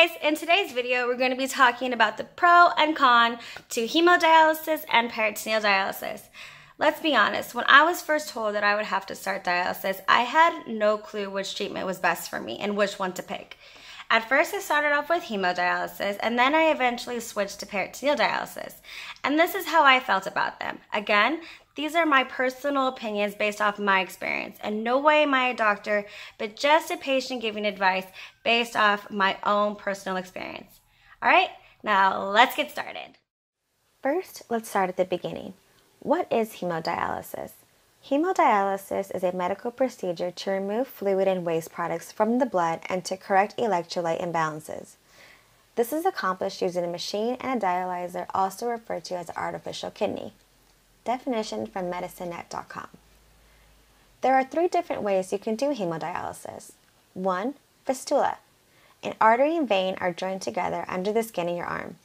guys, in today's video we're going to be talking about the pro and con to hemodialysis and peritoneal dialysis. Let's be honest, when I was first told that I would have to start dialysis, I had no clue which treatment was best for me and which one to pick. At first I started off with hemodialysis and then I eventually switched to peritoneal dialysis. And this is how I felt about them. Again, these are my personal opinions based off my experience. In no way am I a doctor, but just a patient giving advice based off my own personal experience. Alright, now let's get started. First, let's start at the beginning. What is hemodialysis? Hemodialysis is a medical procedure to remove fluid and waste products from the blood and to correct electrolyte imbalances. This is accomplished using a machine and a dialyzer, also referred to as an artificial kidney. Definition from medicinenet.com. There are 3 different ways you can do hemodialysis. 1. Fistula. An artery and vein are joined together under the skin of your arm.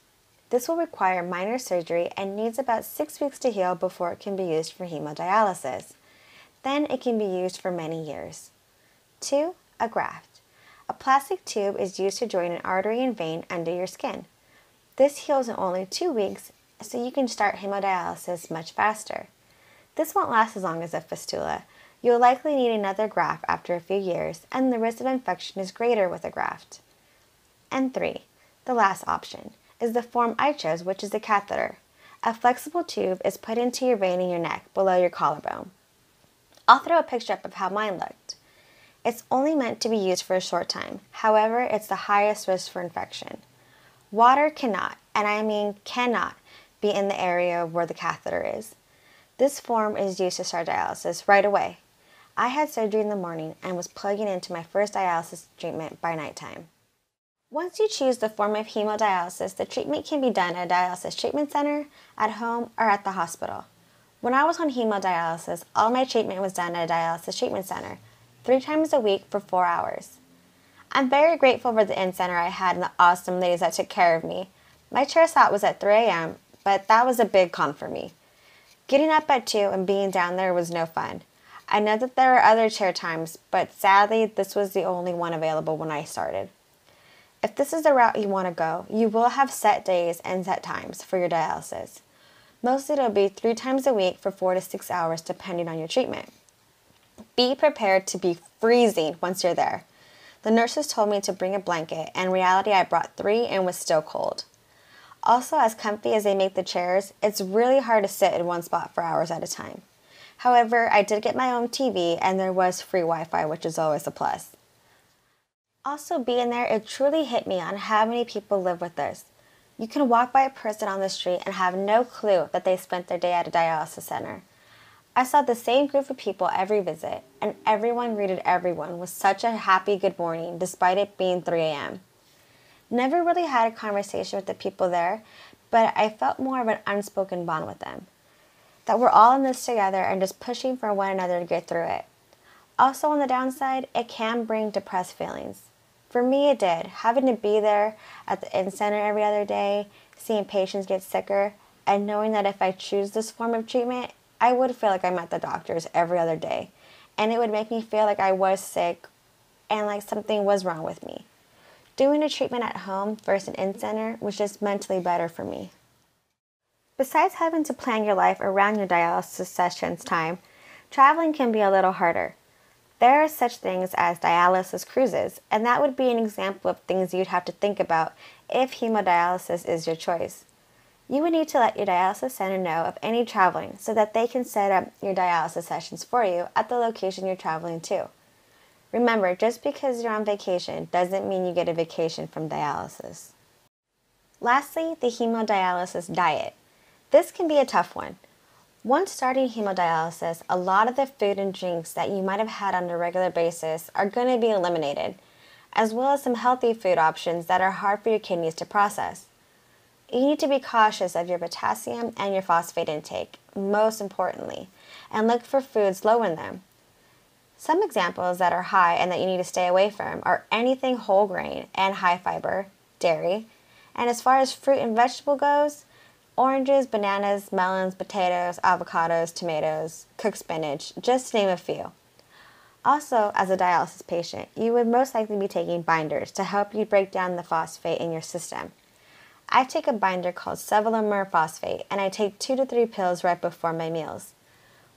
This will require minor surgery and needs about 6 weeks to heal before it can be used for hemodialysis. Then it can be used for many years. 2. A graft. A plastic tube is used to join an artery and vein under your skin. This heals in only 2 weeks, so you can start hemodialysis much faster. This won't last as long as a fistula. You'll likely need another graft after a few years, and the risk of infection is greater with a graft. And 3. The last option is the form I chose, which is a catheter. A flexible tube is put into your vein in your neck, below your collarbone. I'll throw a picture up of how mine looked. It's only meant to be used for a short time. However, it's the highest risk for infection. Water cannot, and I mean cannot, be in the area where the catheter is. This form is used to start dialysis right away. I had surgery in the morning and was plugging into my first dialysis treatment by nighttime. Once you choose the form of hemodialysis, the treatment can be done at a dialysis treatment center, at home, or at the hospital. When I was on hemodialysis, all my treatment was done at a dialysis treatment center, 3 times a week for 4 hours. I'm very grateful for the in-center I had and the awesome ladies that took care of me. My chair slot was at 3 a.m., but that was a big con for me. Getting up at 2 and being down there was no fun. I know that there are other chair times, but sadly this was the only one available when I started. If this is the route you want to go, you will have set days and set times for your dialysis. Mostly it'll be 3 times a week for 4 to 6 hours depending on your treatment. Be prepared to be freezing once you're there. The nurses told me to bring a blanket, and in reality I brought 3 and was still cold. Also, as comfy as they make the chairs, it's really hard to sit in one spot for hours at a time. However, I did get my own TV and there was free Wi-Fi, which is always a plus. Also, being there, it truly hit me on how many people live with this. You can walk by a person on the street and have no clue that they spent their day at a dialysis center. I saw the same group of people every visit, and everyone greeted everyone with such a happy good morning despite it being 3 a.m. Never really had a conversation with the people there, but I felt more of an unspoken bond with them. That we're all in this together and just pushing for one another to get through it. Also on the downside, it can bring depressed feelings. For me it did, having to be there at the in-center every other day, seeing patients get sicker, and knowing that if I choose this form of treatment, I would feel like I'm at the doctor's every other day, and it would make me feel like I was sick and like something was wrong with me. Doing a treatment at home versus an in-center was just mentally better for me. Besides having to plan your life around your dialysis sessions time, traveling can be a little harder. There are such things as Dialysis Cruises, and that would be an example of things you'd have to think about if hemodialysis is your choice. You would need to let your dialysis center know of any traveling so that they can set up your dialysis sessions for you at the location you're traveling to. Remember, just because you're on vacation doesn't mean you get a vacation from dialysis. Lastly, the hemodialysis diet. This can be a tough one. Once starting hemodialysis, a lot of the food and drinks that you might have had on a regular basis are going to be eliminated, as well as some healthy food options that are hard for your kidneys to process. You need to be cautious of your potassium and your phosphate intake, most importantly, and look for foods low in them. Some examples that are high and that you need to stay away from are anything whole grain and high fiber, dairy, and as far as fruit and vegetable goes, oranges, bananas, melons, potatoes, avocados, tomatoes, cooked spinach, just to name a few. Also, as a dialysis patient, you would most likely be taking binders to help you break down the phosphate in your system. I take a binder called sevelamer phosphate, and I take 2 to 3 pills right before my meals.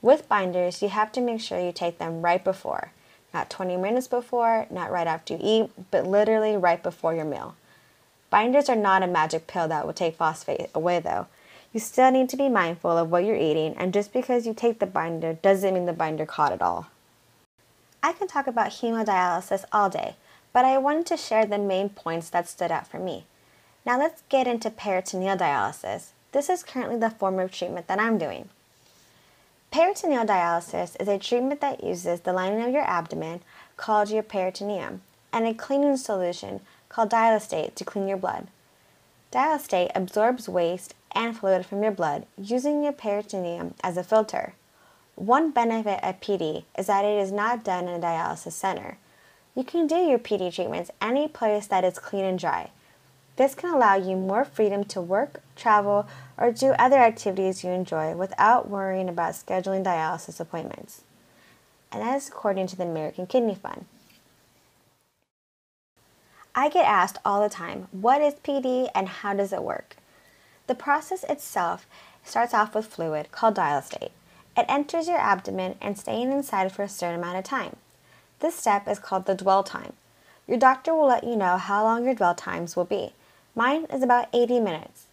With binders, you have to make sure you take them right before. Not 20 minutes before, not right after you eat, but literally right before your meal. Binders are not a magic pill that will take phosphate away though. You still need to be mindful of what you're eating, and just because you take the binder doesn't mean the binder caught it all. I can talk about hemodialysis all day, but I wanted to share the main points that stood out for me. Now let's get into peritoneal dialysis. This is currently the form of treatment that I'm doing. Peritoneal dialysis is a treatment that uses the lining of your abdomen, called your peritoneum, and a cleaning solution called dialysate to clean your blood. Dialysate absorbs waste and fluid from your blood using your peritoneum as a filter. One benefit of PD is that it is not done in a dialysis center. You can do your PD treatments any place that is clean and dry. This can allow you more freedom to work, travel, or do other activities you enjoy without worrying about scheduling dialysis appointments. And that is according to the American Kidney Fund. I get asked all the time, what is PD and how does it work? The process itself starts off with fluid called dialysate. It enters your abdomen and stays inside for a certain amount of time. This step is called the dwell time. Your doctor will let you know how long your dwell times will be. Mine is about 80 minutes.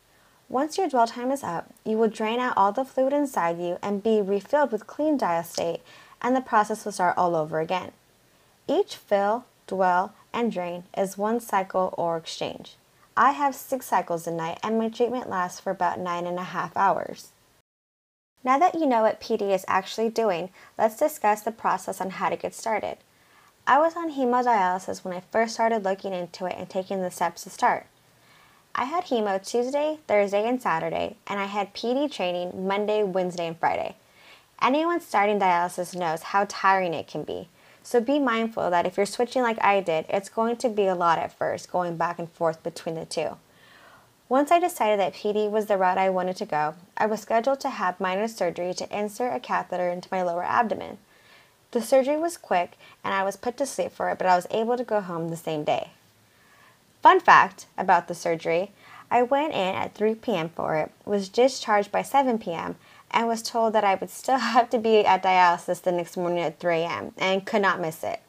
Once your dwell time is up, you will drain out all the fluid inside you and be refilled with clean dialysate, and the process will start all over again. Each fill, dwell, and drain is 1 cycle or exchange. I have 6 cycles a night, and my treatment lasts for about 9.5 hours. Now that you know what PD is actually doing, let's discuss the process on how to get started. I was on hemodialysis when I first started looking into it and taking the steps to start. I had hemo Tuesday, Thursday, and Saturday, and I had PD training Monday, Wednesday, and Friday. Anyone starting dialysis knows how tiring it can be, so be mindful that if you're switching like I did, it's going to be a lot at first, going back and forth between the two. Once I decided that PD was the route I wanted to go, I was scheduled to have minor surgery to insert a catheter into my lower abdomen. The surgery was quick, and I was put to sleep for it, but I was able to go home the same day. Fun fact about the surgery, I went in at 3 p.m. for it, was discharged by 7 p.m., and was told that I would still have to be at dialysis the next morning at 3 a.m. and could not miss it.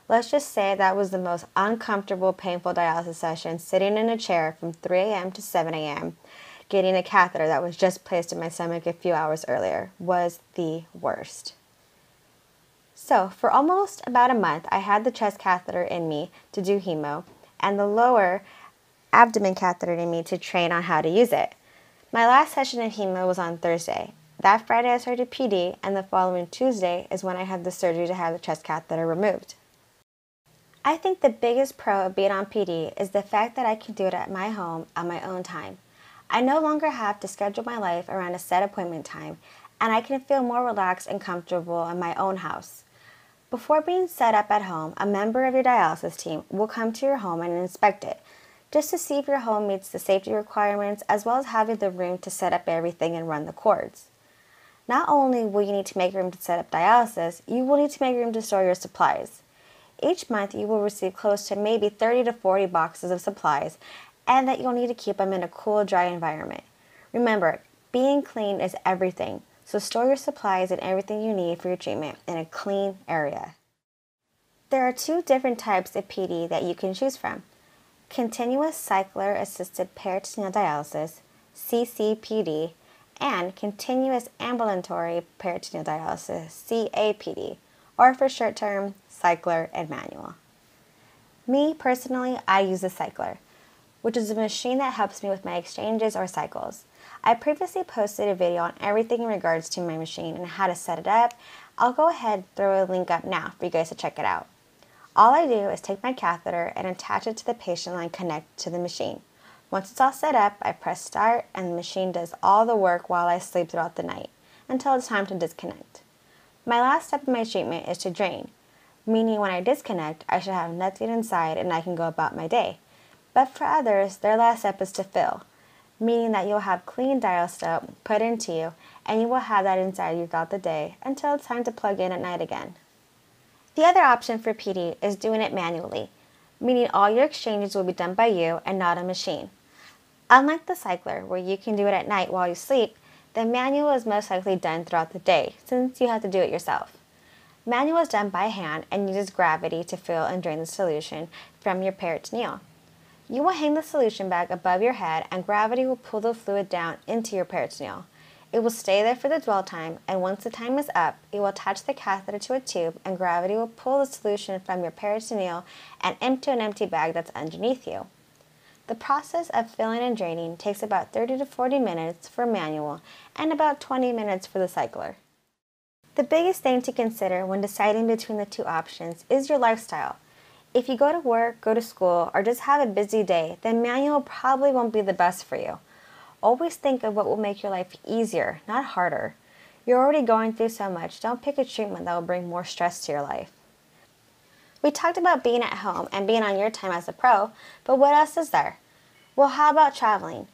Let's just say that was the most uncomfortable, painful dialysis session, sitting in a chair from 3 a.m. to 7 a.m., getting a catheter that was just placed in my stomach a few hours earlier, was the worst. So, for almost about a month, I had the chest catheter in me to do hemo, and the lower abdomen catheter in me to train on how to use it. My last session of hemo was on Thursday. That Friday I started PD, and the following Tuesday is when I had the surgery to have the chest catheter removed. I think the biggest pro of being on PD is the fact that I can do it at my home at my own time. I no longer have to schedule my life around a set appointment time, and I can feel more relaxed and comfortable in my own house. Before being set up at home, a member of your dialysis team will come to your home and inspect it, just to see if your home meets the safety requirements, as well as having the room to set up everything and run the cords. Not only will you need to make room to set up dialysis, you will need to make room to store your supplies. Each month you will receive close to maybe 30 to 40 boxes of supplies, and that you'll need to keep them in a cool, dry environment. Remember, being clean is everything, so store your supplies and everything you need for your treatment in a clean area. There are 2 different types of PD that you can choose from: continuous cycler-assisted peritoneal dialysis, CCPD, and continuous ambulatory peritoneal dialysis, CAPD, or for short term, cycler and manual. Me, personally, I use the cycler, which is a machine that helps me with my exchanges or cycles. I previously posted a video on everything in regards to my machine and how to set it up. I'll go ahead and throw a link up now for you guys to check it out. All I do is take my catheter and attach it to the patient line connected to the machine. Once it's all set up, I press start and the machine does all the work while I sleep throughout the night until it's time to disconnect. My last step in my treatment is to drain, meaning when I disconnect, I should have nothing inside and I can go about my day. But for others, their last step is to fill, meaning that you'll have clean dialysate put into you and you will have that inside you throughout the day until it's time to plug in at night again. The other option for PD is doing it manually, meaning all your exchanges will be done by you and not a machine. Unlike the cycler, where you can do it at night while you sleep, the manual is most likely done throughout the day, since you have to do it yourself. Manual is done by hand and uses gravity to fill and drain the solution from your peritoneal. You will hang the solution bag above your head and gravity will pull the fluid down into your peritoneal. It will stay there for the dwell time, and once the time is up, it will attach the catheter to a tube and gravity will pull the solution from your peritoneal and into an empty bag that's underneath you. The process of filling and draining takes about 30 to 40 minutes for manual and about 20 minutes for the cycler. The biggest thing to consider when deciding between the two options is your lifestyle. If you go to work, go to school, or just have a busy day, then manual probably won't be the best for you. Always think of what will make your life easier, not harder. You're already going through so much, don't pick a treatment that will bring more stress to your life. We talked about being at home and being on your time as a pro, but what else is there? Well, how about traveling?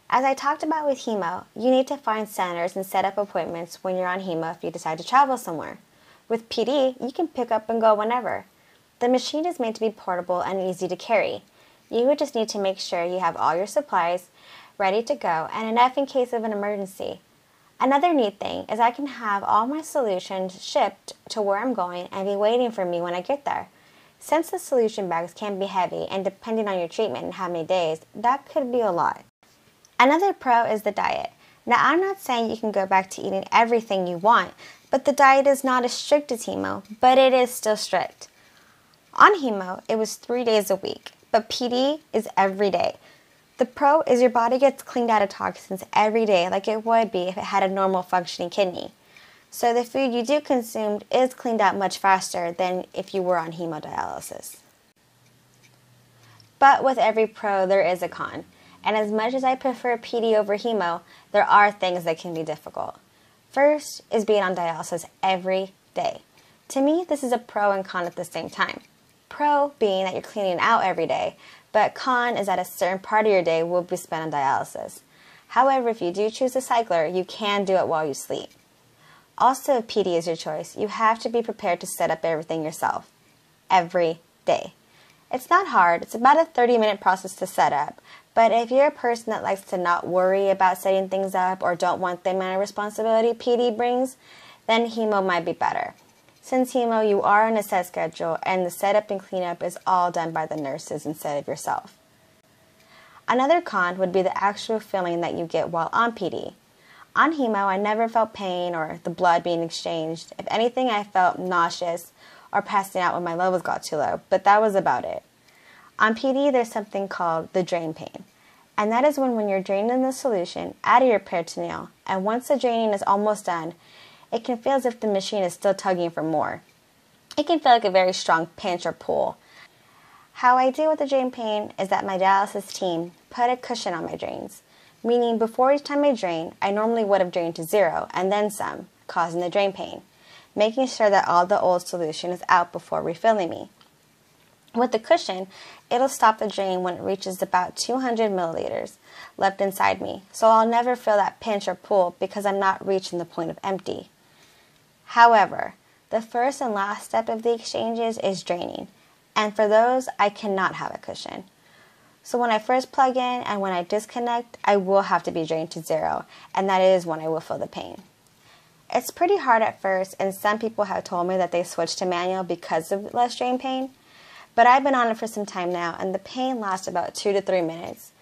As I talked about with hemo, you need to find centers and set up appointments when you're on hemo if you decide to travel somewhere. With PD, you can pick up and go whenever. The machine is made to be portable and easy to carry. You would just need to make sure you have all your supplies ready to go and enough in case of an emergency. Another neat thing is I can have all my solutions shipped to where I'm going and be waiting for me when I get there. Since the solution bags can be heavy and depending on your treatment and how many days, that could be a lot. Another pro is the diet. Now I'm not saying you can go back to eating everything you want, but the diet is not as strict as hemo, but it is still strict. On hemo, it was 3 days a week, but PD is every day. The pro is your body gets cleaned out of toxins every day like it would be if it had a normal functioning kidney. So the food you do consume is cleaned out much faster than if you were on hemodialysis. But with every pro, there is a con. And as much as I prefer PD over hemo, there are things that can be difficult. First is being on dialysis every day. To me, this is a pro and con at the same time. Pro being that you're cleaning out every day, but con is that a certain part of your day will be spent on dialysis. However, if you do choose a cycler, you can do it while you sleep. Also, if PD is your choice, you have to be prepared to set up everything yourself, every day. It's not hard, it's about a 30-minute process to set up, but if you're a person that likes to not worry about setting things up or don't want the amount of responsibility PD brings, then hemo might be better. Since hemo, you are on a set schedule and the setup and cleanup is all done by the nurses instead of yourself. Another con would be the actual feeling that you get while on PD. On hemo, I never felt pain or the blood being exchanged. If anything, I felt nauseous or passing out when my levels got too low, but that was about it. On PD, there's something called the drain pain, and that is when you're draining the solution out of your peritoneal, and once the draining is almost done, it can feel as if the machine is still tugging for more. It can feel like a very strong pinch or pull. How I deal with the drain pain is that my dialysis team put a cushion on my drains, meaning before each time I drain, I normally would have drained to 0 and then some, causing the drain pain, making sure that all the old solution is out before refilling me. With the cushion, it'll stop the drain when it reaches about 200 milliliters left inside me, so I'll never feel that pinch or pull because I'm not reaching the point of empty. However, the first and last step of the exchanges is draining, and for those, I cannot have a cushion. So when I first plug in and when I disconnect, I will have to be drained to 0, and that is when I will feel the pain. It's pretty hard at first, and some people have told me that they switched to manual because of less drain pain, but I've been on it for some time now, and the pain lasts about 2 to 3 minutes.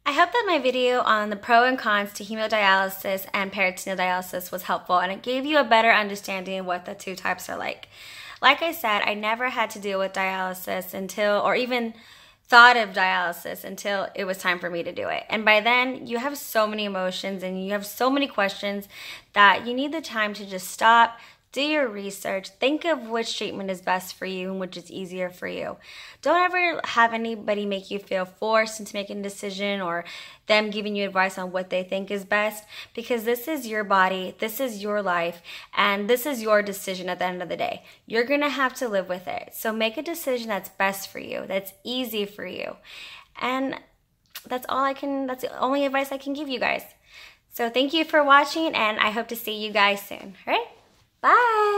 I hope that my video on the pro and cons to hemodialysis and peritoneal dialysis was helpful, and it gave you a better understanding of what the two types are like. Like I said, I never had to deal with dialysis until, or even thought of dialysis until it was time for me to do it. And by then, you have so many emotions and you have so many questions that you need the time to just stop, do your research, think of which treatment is best for you and which is easier for you. Don't ever have anybody make you feel forced into making a decision or them giving you advice on what they think is best, because this is your body, this is your life, and this is your decision at the end of the day. You're gonna have to live with it. So make a decision that's best for you, that's easy for you. And that's the only advice I can give you guys. So thank you for watching, and I hope to see you guys soon. All right? Bye.